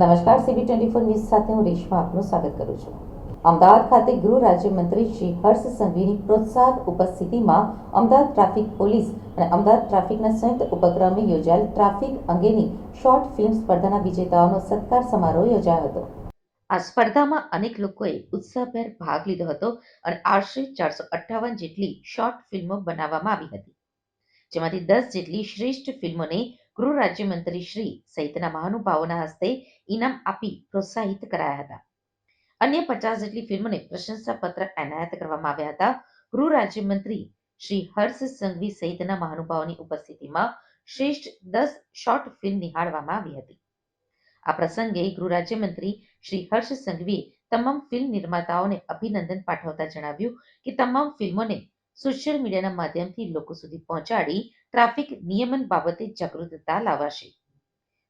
નમસ્કાર, CB24 news સાથે હું રેશમા આપનું સ્વાગત કરું છું. અમદાવાદ ખાતે ગૃહ રાજ્યમંત્રી શ્રી હર્ષ સંઘવીની પ્રોત્સાહક ઉપસ્થિતિમાં અમદાવાદ ટ્રાફિક પોલીસ અને અમદાવાદ ટ્રાફિકના સંયુક્ત ઉપક્રમે યોજાયેલ ટ્રાફિક અંગેની શોર્ટ ફિલ્મ સ્પર્ધાના વિજેતાઓનો સત્કાર સમારોહ યોજાયો હતો. આ સ્પર્ધામાં અનેક લોકોએ ઉત્સાહભેર ભાગ લીધો હતો અને આશરે 458 જેટલી શોર્ટ ફિલ્મો બનાવવામાં આવી હતી, જેમાંથી 10 જેટલી શ્રેષ્ઠ ફિલ્મોને ગૃહ રાજ્યમંત્રી શ્રી સહિતના મહાનુભાવોના હસ્તે ઇનામ આપી પ્રોત્સાહિત કરાયા હતા. અન્ય 50 જેટલી ફિલ્મોને પ્રશંસાપત્ર એનાયત કરવામાં આવ્યા હતા. ગૃહ રાજ્યમંત્રી શ્રી હર્ષ સંઘવી સહિતના મહાનુભાવોની ઉપસ્થિતિમાં શ્રેષ્ઠ 10 શોર્ટ ફિલ્મ નિહાળવામાં આવી હતી. આ પ્રસંગે ગૃહ રાજ્યમંત્રી શ્રી હર્ષ સંઘવીએ તમામ ફિલ્મ નિર્માતાઓને અભિનંદન પાઠવતા જણાવ્યું કે તમામ ફિલ્મોને સોશિયલ મીડિયાના માધ્યમથી લોકો સુધી પહોંચાડી ટ્રાફિક નિયમન બાબતે જાગૃતતા લાવાશે.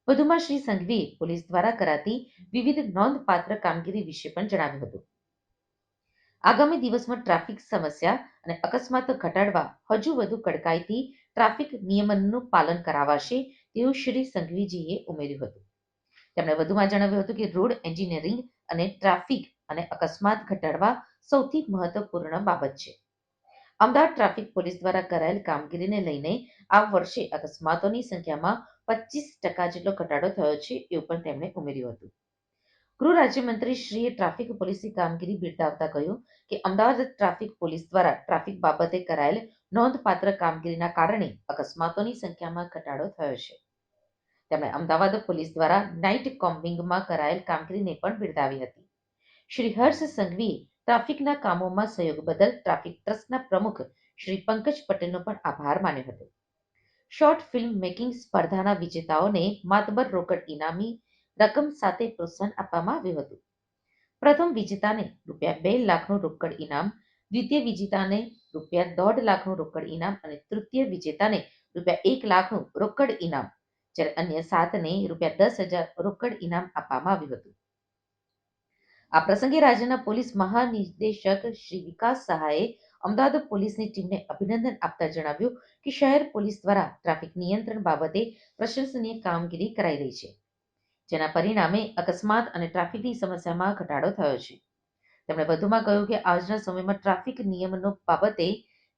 વધુમાં શ્રી સંઘવીએ પોલીસ દ્વારા કરાતી વિવિધ નોંધપાત્ર કામગીરી વિશે પણ જણાવ્યું હતું. આગામી દિવસમાં ટ્રાફિક સમસ્યા અને અકસ્માતો ઘટાડવા હજુ વધુ કડકાઈથી ટ્રાફિક નિયમનનું પાલન કરાવાશે તેવું શ્રી સંઘવીજીએ ઉમેર્યું હતું. તેમણે વધુમાં જણાવ્યું હતું કે રોડ એન્જિનિયરિંગ અને ટ્રાફિક અને અકસ્માત ઘટાડવા સૌથી મહત્વપૂર્ણ બાબત છે. અમદાવાદ ટ્રાફિક પોલીસ દ્વારા કરાયેલ કામગીરીને લઈને આ વર્ષે અકસ્માતોની સંખ્યામાં 25% જેટલો ઘટાડો થયો છે એવું પણ તેમણે ઉમેર્યું હતું. ગૃહ રાજ્યમંત્રી શ્રીએ ટ્રાફિક પોલીસની કામગીરી બિરદાવતા કહ્યું કે અમદાવાદ ટ્રાફિક પોલીસ દ્વારા ટ્રાફિક બાબતે કરાયેલ નોંધપાત્ર કામગીરીના કારણે અકસ્માતોની સંખ્યામાં ઘટાડો થયો છે. તેમણે અમદાવાદ પોલીસ દ્વારા નાઇટ કોમ્બિંગમાં કરાયેલ કામગીરીને પણ બિરદાવી હતી. શ્રી હર્ષ સંઘવીએ ટ્રાફિકના કામોમાં સહયોગ બદલ ટ્રાફિક ટ્રસ્ટના પ્રમુખ શ્રી પંકજ પટેલનો પણ આભાર માન્યો હતો. શોર્ટ ફિલ્મ મેકિંગ સ્પર્ધાના વિજેતાઓને માતબર રોકડ ઇનામી રકમ સાથે પ્રોત્સાહન આપવામાં આવ્યું હતું. પ્રથમ વિજેતાને ₹2 લાખનું રોકડ ઇનામ, દ્વિતીય વિજેતાને ₹1.5 લાખનું રોકડ ઇનામ અને તૃતીય વિજેતાને ₹1 લાખનું રોકડ ઇનામ, જ્યારે અન્ય 7ને ₹10,000 રોકડ ઇનામ આપવામાં આવ્યું હતું. આ પ્રસંગે રાજ્યના પોલીસ મહાનિદેશક શ્રી વિકાસ સહાયે અમદાવાદ પોલીસની ટીમને અભિનંદન આપતા જણાવ્યું કે શહેર પોલીસ દ્વારા ટ્રાફિક નિયંત્રણ બાબતે પ્રશંસનીય કામગીરી કરાઈ રહી છે, જેના પરિણામે અકસ્માત અને ટ્રાફિકની સમસ્યામાં ઘટાડો થયો છે. તેમણે વધુમાં કહ્યું કે આજના સમયમાં ટ્રાફિક નિયમનો બાબતે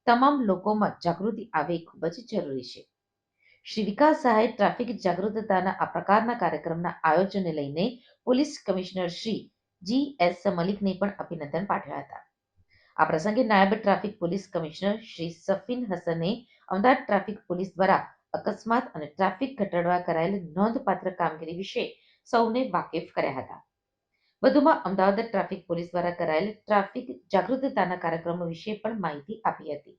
તમામ લોકોમાં જાગૃતિ આવે ખૂબ જ જરૂરી છે. શ્રી વિકાસ સહાયે ટ્રાફિક જાગૃતતાના આ પ્રકારના કાર્યક્રમના આયોજનને લઈને પોલીસ કમિશનર શ્રી GS મલિકને પણ અભિનંદન પાઠવ્યા હતા. આ પ્રસંગે નાયબ traffic police commissioner Shri Safin હસને અમદાવાદ ટ્રાફિક પોલીસ દ્વારા અકસ્માત અને ટ્રાફિક ઘટાડવા કરાયેલ નોંધપાત્ર કામગીરી વિશે સૌને વાકેફ કર્યા હતા. વધુમાં અમદાવાદ ટ્રાફિક પોલીસ દ્વારા કરાયેલ ટ્રાફિક જાગૃતતાના કાર્યક્રમો વિશે પણ માહિતી આપી હતી.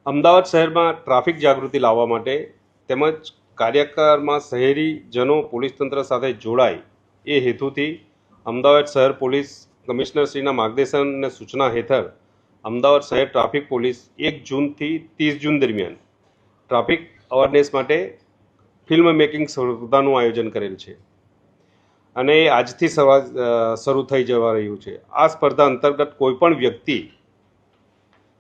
અમદાવાદ શહેરમાં ટ્રાફિક જાગૃતિ લાવવા માટે તેમજ કાર્યક્રમમાં શહેરીજનો પોલીસ તંત્ર સાથે જોડાય એ હેતુથી અમદાવાદ શહેર પોલીસ કમિશનરશ્રીના માર્ગદર્શન અને સૂચના હેઠળ અમદાવાદ શહેર ટ્રાફિક પોલીસ 1 જૂનથી 30 જૂન દરમિયાન ટ્રાફિક અવેરનેસ માટે ફિલ્મ મેકિંગ સ્પર્ધાનું આયોજન કરેલ છે અને એ આજથી શરૂ થઈ જવા રહ્યું છે. આ સ્પર્ધા અંતર્ગત કોઈપણ વ્યક્તિ,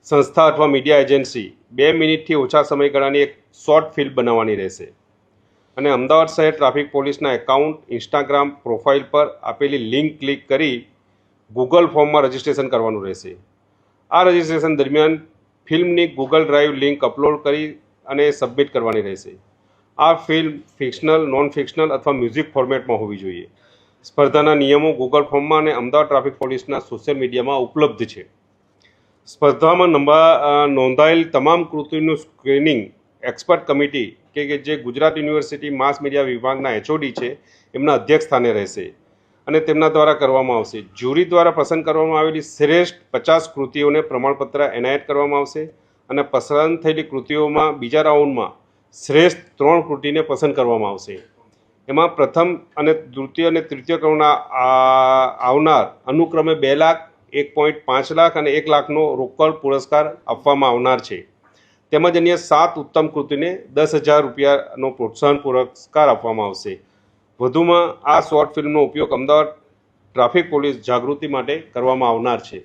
સંસ્થા અથવા મીડિયા એજન્સી 2 મિનિટથી ઓછા સમયગાળાની એક શોર્ટ ફિલ્મ બનાવવાની રહેશે અને અમદાવાદ શહેર ટ્રાફિક પોલીસના એકાઉન્ટ, ઇન્સ્ટાગ્રામ પ્રોફાઇલ પર આપેલી લિંક ક્લિક કરી ગૂગલ ફોર્મમાં રજિસ્ટ્રેશન કરવાનું રહેશે. આ રજિસ્ટ્રેશન દરમિયાન ફિલ્મની ગૂગલ ડ્રાઈવ લિંક અપલોડ કરી અને સબમિટ કરવાની રહેશે. આ ફિલ્મ ફિક્શનલ, નોન ફિક્શનલ અથવા મ્યુઝિક ફોર્મેટમાં હોવી જોઈએ. સ્પર્ધાના નિયમો ગૂગલ ફોર્મમાં અને અમદાવાદ ટ્રાફિક પોલીસના સોશિયલ મીડિયામાં ઉપલબ્ધ છે. સ્પર્ધામાં નોંધાયેલ તમામ કૃતિનું સ્ક્રીનિંગ એક્સપર્ટ કમિટી કે જે ગુજરાત યુનિવર્સિટી માસ મીડિયા વિભાગના HOD છે એમના અધ્યક્ષ સ્થાને રહેશે અને તેમના દ્વારા કરવામાં આવશે. જ્યુરી દ્વારા પસંદ કરવામાં આવેલી શ્રેષ્ઠ 50 કૃતિઓને પ્રમાણપત્ર એનાયત કરવામાં આવશે અને પસંદ થયેલી કૃતિઓમાં બીજા રાઉન્ડમાં શ્રેષ્ઠ 3 કૃતિને પસંદ કરવામાં આવશે. એમાં પ્રથમ અને દ્વિતીય અને તૃતીય ક્રમના આવનાર અનુક્રમે 2 લાખ, 1.5 લાખ અને 1 લાખનો રોકડ પુરસ્કાર આપવામાં આવનાર છે. તેમજ અન્ય 7 ઉત્તમ કૃતિને ₹10,000નો પ્રોત્સાહન પુરસ્કાર આપવામાં આવશે. વધુમાં આ શોર્ટ ફિલ્મનો ઉપયોગ અમદાવાદ ટ્રાફિક પોલીસ જાગૃતિ માટે કરવામાં આવનાર છે.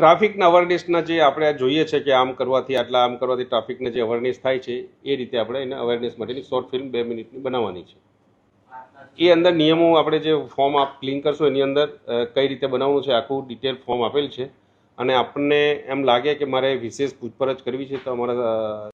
ટ્રાફિકના અવેરનેસના જે આપણે જોઈએ છે કે આમ કરવાથી ટ્રાફિકને જે અવેરનેસ થાય છે એ રીતે આપણે એને અવેરનેસ માટેની શોર્ટ ફિલ્મ 2 મિનિટની બનાવવાની છે. એ અંદર નિયમો આપણે જે ફોર્મ આપ ક્લીન કરશો એની અંદર કઈ રીતે બનાવવું છે આખું ડિટેલ ફોર્મ આપેલ છે અને આપણને એમ લાગે કે મારે વિશેષ પૂછપરછ કરવી છે તો અમારા